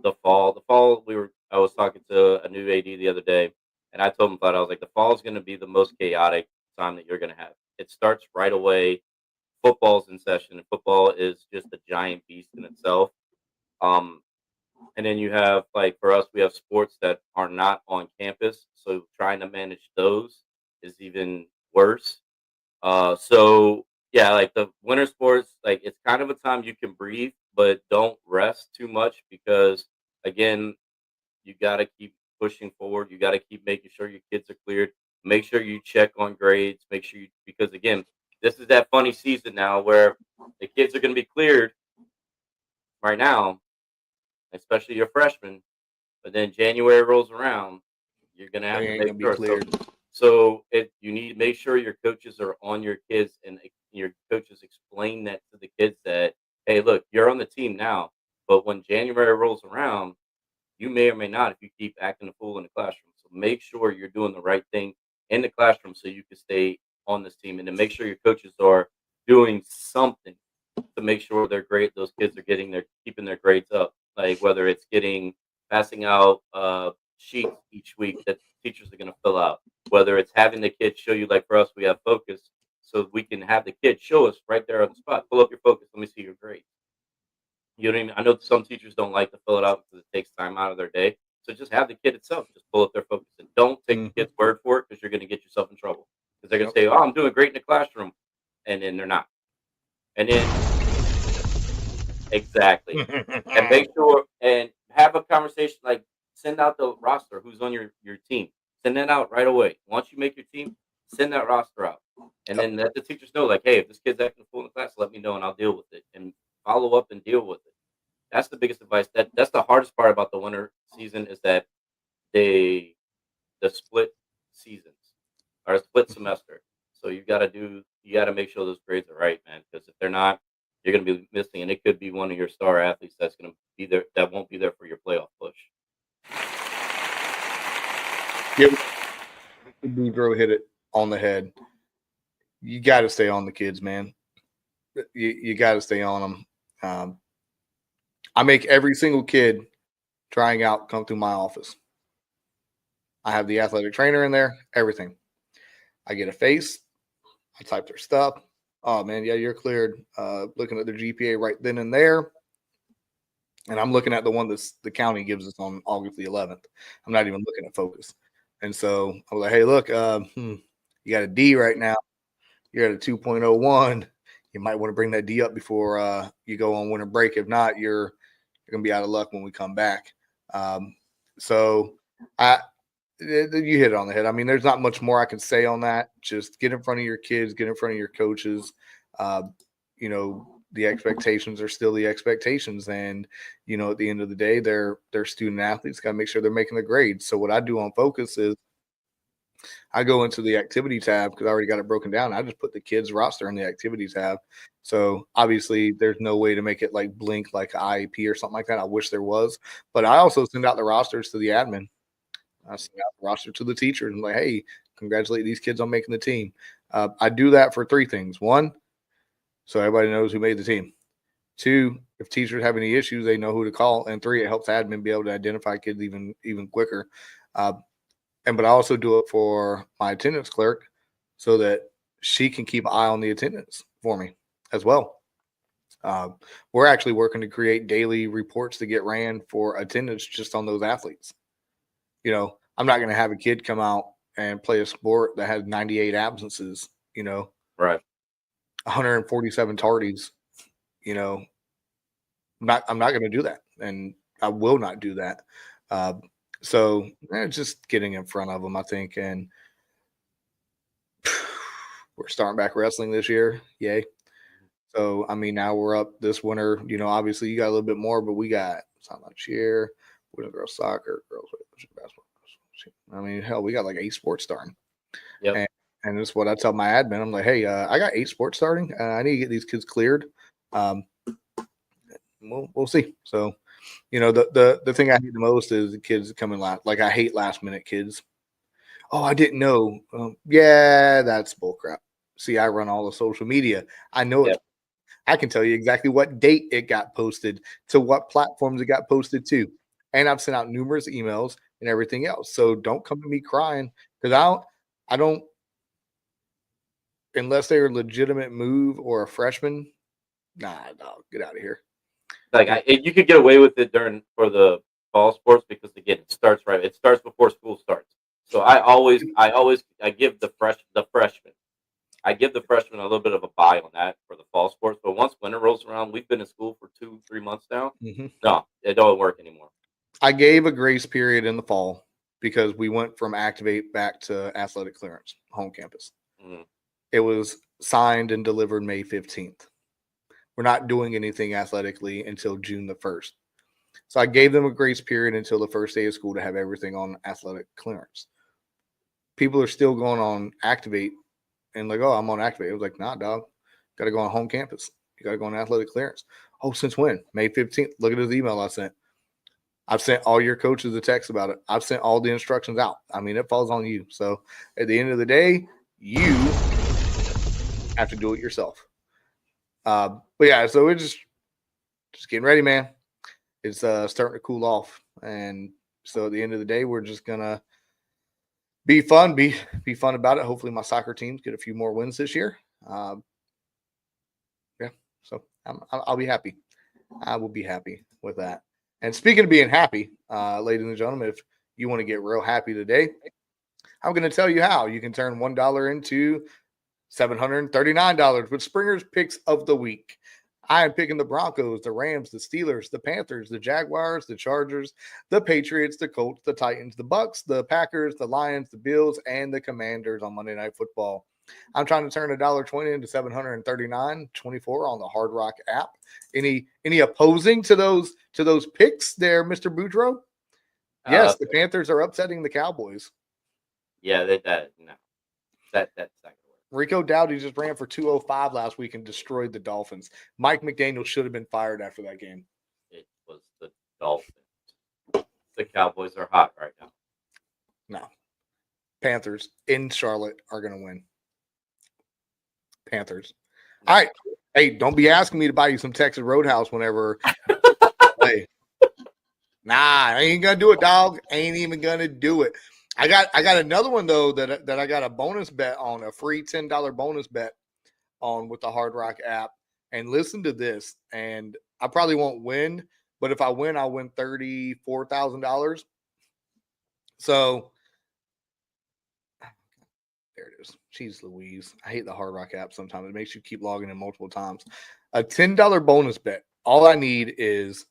the fall. The fall, I was talking to a new AD the other day, and I told him I was like, the fall is going to be the most chaotic time that you're going to have. It starts right away. Football's in session, and football is just a giant beast in itself. And then you have, like, for us, we have sports that are not on campus, so trying to manage those is even worse. So yeah, like the winter sports, like it's kind of a time you can breathe, but don't rest too much, because again, you got to keep pushing forward. You got to keep making sure your kids are cleared. Make sure you check on grades. Make sure because again, this is that funny season now where the kids are going to be cleared right now, especially your freshmen. But then January rolls around, you're going to have to make sure. So you need to make sure your coaches are on your kids and and your coaches explain that to the kids that, hey, look, you're on the team now, but when January rolls around, you may or may not if you keep acting a fool in the classroom. So make sure you're doing the right thing in the classroom so you can stay on this team, and then make sure your coaches are doing something to make sure they're great. Those kids are keeping their grades up. Like whether it's passing out sheets each week that teachers are going to fill out, whether it's having the kids show you, like for us, we have focus, so we can have the kids show us right there on the spot. Pull up your focus. Let me see your grades. You know what I mean? I know some teachers don't like to fill it out because it takes time out of their day. So just have the kid itself just pull up their focus, and don't take the kid's word for it, because you're going to get yourself in trouble. Because they're going to say, "Oh, I'm doing great in the classroom," and then they're not. And then exactly, and make sure and have a conversation. Like send out the roster who's on your team. Send that out right away. Once you make your team, send that roster out, and then let the teachers know, like, hey, if this kid's acting a fool in class, let me know and I'll deal with it, and follow up and deal with it. That's the biggest advice. That's the hardest part about the winter season, is that the split seasons or a split semester. So you got to make sure those grades are right, man. Because if they're not, you're going to be missing, and it could be one of your star athletes that's going to be there that won't be there for your playoff push. Yep. Boudreaux hit it on the head. You got to stay on the kids, man. You got to stay on them. I make every single kid trying out come through my office. I have the athletic trainer in there, everything. I get a face. I type their stuff. Oh, man, yeah, you're cleared. Looking at their GPA right then and there. And I'm looking at the one that the county gives us on August the 11th. I'm not even looking at focus. And so I was like, hey, look, you got a D right now. You're at a 2.01. You might want to bring that D up before you go on winter break. If not, you're going to be out of luck when we come back. So you hit it on the head. I mean, there's not much more I can say on that. Just get in front of your kids, get in front of your coaches. The expectations are still the expectations. And, at the end of the day, they're student athletes, got to make sure they're making the grades. So what I do on focus is I go into the activity tab because I already got it broken down. I just put the kids roster in the activity tab. So obviously there's no way to make it like blink like an IEP or something like that. I wish there was, but I also send out the rosters to the admin. I send out the roster to the teachers and like, hey, congratulate these kids on making the team. I do that for three things. One, so everybody knows who made the team. Two, if teachers have any issues, they know who to call. And three, it helps admin be able to identify kids even quicker. But I also do it for my attendance clerk so that she can keep an eye on the attendance for me as well. We're actually working to create daily reports to get ran for attendance just on those athletes. I'm not going to have a kid come out and play a sport that has 98 absences, Right. 147 tardies, I'm not going to do that. And I will not do that. So just getting in front of them, I think. And we're starting back wrestling this year. Yay. So, I mean, now we're up this winter. Obviously you got a little bit more, but we got something like cheer, boys and girls soccer, girls basketball. I mean, hell, we got like 8 sports starting. Yep. And that's what I tell my admin. I'm like, hey, I got 8 sports starting. I need to get these kids cleared. We'll see. So, the thing I hate the most is the kids coming last. Like, I hate last minute kids. Oh, I didn't know. Yeah, that's bullcrap. See, I run all the social media. I know it. I can tell you exactly what date it got posted, to what platforms it got posted to. And I've sent out numerous emails and everything else. So don't come to me crying, because I don't, unless they're a legitimate move or a freshman. Nah, dog, get out of here. Like you could get away with it for the fall sports because again, it starts right. It starts before school starts. So I give the freshmen. I give the freshmen a little bit of a buy on that for the fall sports. But once winter rolls around, we've been in school for 2-3 months now. Mm-hmm. No, it don't work anymore. I gave a grace period in the fall because we went from activate back to athletic clearance, home campus. Mm-hmm. It was signed and delivered May 15th. We're not doing anything athletically until June the 1st. So I gave them a grace period until the first day of school to have everything on athletic clearance. People are still going on activate and like, oh, I'm on activate. I was like, nah, dog. Got to go on home campus. You got to go on athletic clearance. Oh, since when? May 15th. Look at his email I sent. I've sent all your coaches a text about it. I've sent all the instructions out. I mean, it falls on you. So at the end of the day, you have to do it yourself. But yeah, so we're just getting ready, man. It's starting to cool off. And so at the end of the day, we're just going to be fun, be fun about it. Hopefully my soccer teams get a few more wins this year. Yeah, so I'll be happy. I will be happy with that. And speaking of being happy, ladies and gentlemen, if you want to get real happy today, I'm going to tell you how. You can turn $1 into $739 with Springer's Picks of the Week. I am picking the Broncos, the Rams, the Steelers, the Panthers, the Jaguars, the Chargers, the Patriots, the Colts, the Titans, the Bucks, the Packers, the Lions, the Bills, and the Commanders on Monday Night Football. I'm trying to turn $1.20 into $739.24 on the Hard Rock app. Any opposing to those picks there, Mr. Boudreaux? Yes, the Panthers are upsetting the Cowboys. Yeah, that's not gonna work. Rico Dowdy just ran for 205 last week and destroyed the Dolphins. Mike McDaniel should have been fired after that game. It was the Dolphins. The Cowboys are hot right now. No. Panthers in Charlotte are going to win. Panthers. All right. Hey, don't be asking me to buy you some Texas Roadhouse whenever. Hey. Nah, I ain't going to do it, dog. Ain't even going to do it. I got another one, though, that I got a bonus bet on, a free $10 bonus bet on with the Hard Rock app. And listen to this. And I probably won't win, but if I win, I'll win $34,000. So there it is. Jeez Louise. I hate the Hard Rock app sometimes. It makes you keep logging in multiple times. A $10 bonus bet. All I need is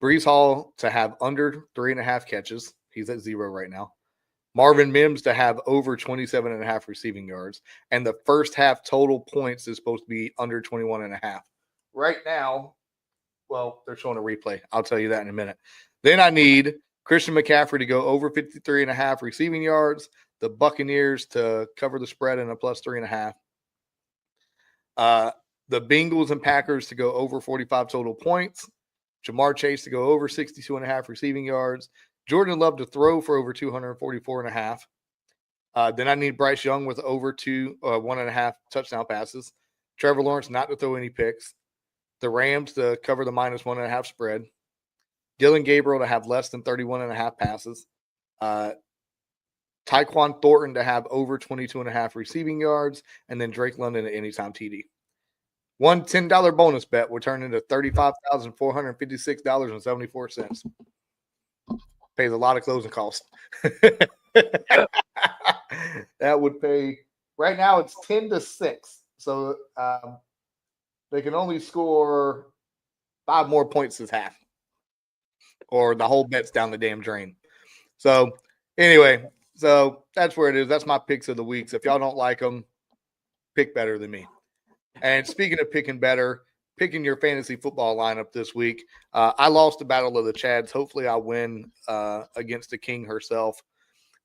Breece Hall to have under 3.5 catches. He's at 0 right now. Marvin Mims to have over 27.5 receiving yards. And the first half total points is supposed to be under 21.5. Right now, well, they're showing a replay. I'll tell you that in a minute. Then I need Christian McCaffrey to go over 53.5 receiving yards. The Buccaneers to cover the spread in a plus 3.5. The Bengals and Packers to go over 45 total points. Jamar Chase to go over 62.5 receiving yards. Jordan Love to throw for over 244.5. Then I need Bryce Young with over 1.5 touchdown passes. Trevor Lawrence not to throw any picks. The Rams to cover the minus 1.5 spread. Dylan Gabriel to have less than 31.5 passes. Tyquan Thornton to have over 22.5 receiving yards. And then Drake London at anytime TD. One $10 bonus bet will turn into $35,456.74. Pays a lot of closing costs. That would pay. Right now it's 10-6. So they can only score 5 more points this half. Or the whole bet's down the damn drain. So anyway, so that's where it is. That's my picks of the week. So if y'all don't like them, pick better than me. And speaking of picking better, picking your fantasy football lineup this week, I lost the Battle of the Chads. Hopefully I win against the king herself.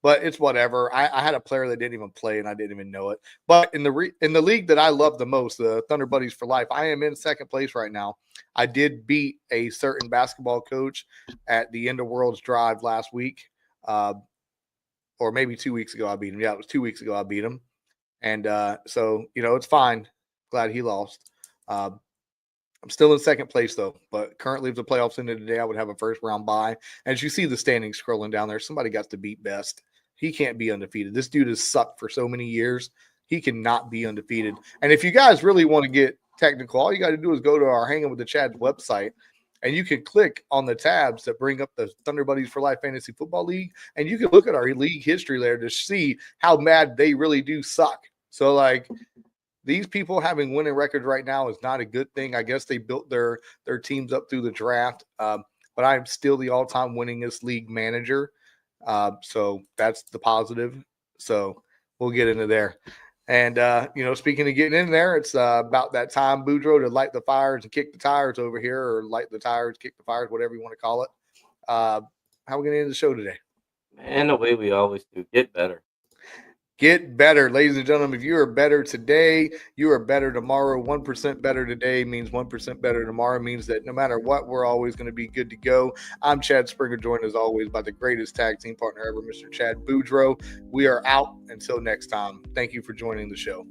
But it's whatever. I had a player that didn't even play, and I didn't even know it. But in the league that I love the most, the ThunderBuddies for Life, I am in second place right now. I did beat a certain basketball coach at the End of Worlds Drive last week. Or maybe 2 weeks ago I beat him. Yeah, it was 2 weeks ago I beat him. And so, it's fine. Glad he lost. I'm still in second place, though. But currently, if the playoffs ended today, I would have a first-round bye. As you see the standings scrolling down there, somebody got to beat Best. He can't be undefeated. This dude has sucked for so many years. He cannot be undefeated. And if you guys really want to get technical, all you got to do is go to our Hangin With The Chads website, and you can click on the tabs that bring up the ThunderBuddies for Life Fantasy Football League, and you can look at our league history there to see how mad they really do suck. So, like, these people having winning records right now is not a good thing. I guess they built their teams up through the draft, but I'm still the all-time winningest league manager. So that's the positive. So we'll get into there. And, speaking of getting in there, it's about that time, Boudreaux, to light the fires and kick the tires over here, or light the tires, kick the fires, whatever you want to call it. How are we going to end the show today? Man, the way we always do. Get better. Get better, ladies and gentlemen. If you are better today, you are better tomorrow. 1% better today means 1% better tomorrow. Means that no matter what, we're always going to be good to go. I'm Chad Springer, joined as always by the greatest tag team partner ever, Mr. Chad Boudreaux. We are out until next time. Thank you for joining the show.